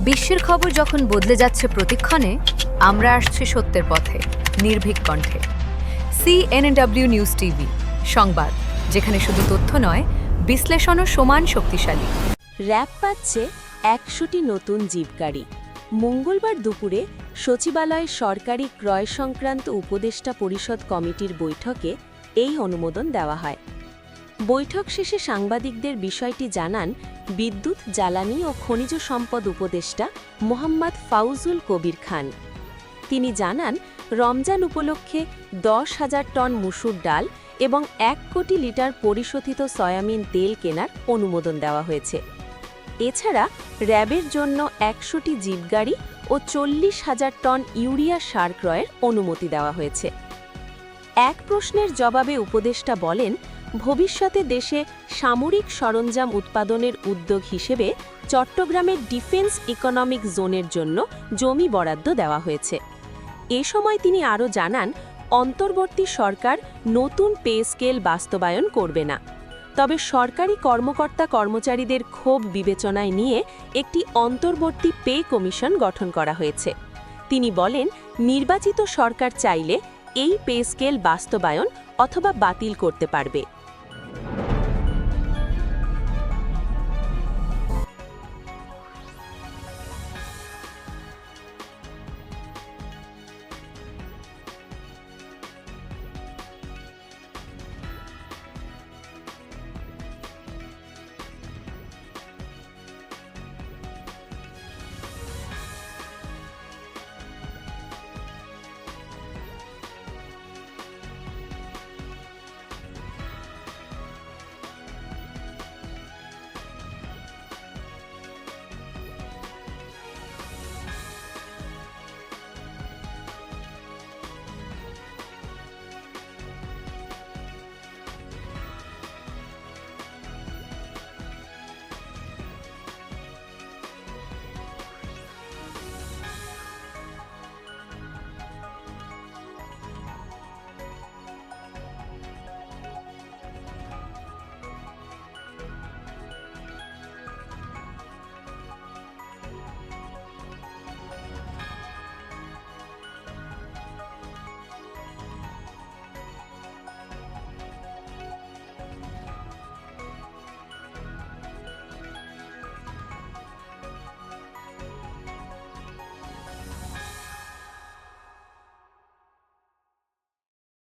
বিশ্বের খবর যখন বদলে যাচ্ছে প্রতিক্ষণে, আমরা আসছি সত্যের পথে, নির্ভীক কণ্ঠে। সিএনএনডব্লিউ নিউজ টিভি, সংবাদ যেখানে শুধু তথ্য নয়, বিশ্লেষণও সমান শক্তিশালী। র‍্যাব পাচ্ছে ১০০টি নতুন জিপ গাড়ি। মঙ্গলবার দুপুরে সচিবালয়ে সরকারি ক্রয় সংক্রান্ত উপদেষ্টা পরিষদ কমিটির বৈঠকে এই অনুমোদন দেওয়া হয়। বৈঠক শেষে সাংবাদিকদের বিষয়টি জানান বিদ্যুৎ, জ্বালানি ও খনিজ সম্পদ উপদেষ্টা মোহাম্মদ ফাউজুল কবির খান। তিনি জানান, রমজান উপলক্ষে ১০,০০০ টন মসুর ডাল এবং ১ কোটি লিটার পরিশোধিত সয়াবিন তেল কেনার অনুমোদন দেওয়া হয়েছে। এছাড়া র‍্যাবের জন্য ১০০টি জিপ গাড়ি ও ৪০,০০০ টন ইউরিয়া সার ক্রয়ের অনুমতি দেওয়া হয়েছে। এক প্রশ্নের জবাবে উপদেষ্টা বলেন, ভবিষ্যতে দেশে সামরিক সরঞ্জাম উৎপাদনের উদ্যোগ হিসেবে চট্টগ্রামের ডিফেন্স ইকোনমিক জোনের জন্য জমি বরাদ্দ দেওয়া হয়েছে। এ সময় তিনি আরও জানান, অন্তর্বর্তী সরকার নতুন পে স্কেল বাস্তবায়ন করবে না, তবে সরকারি কর্মকর্তা-কর্মচারীদের ক্ষোভ বিবেচনায় নিয়ে একটি অন্তর্বর্তী পে কমিশন গঠন করা হয়েছে। তিনি বলেন, নির্বাচিত সরকার চাইলে এই পে স্কেল বাস্তবায়ন অথবা বাতিল করতে পারবে।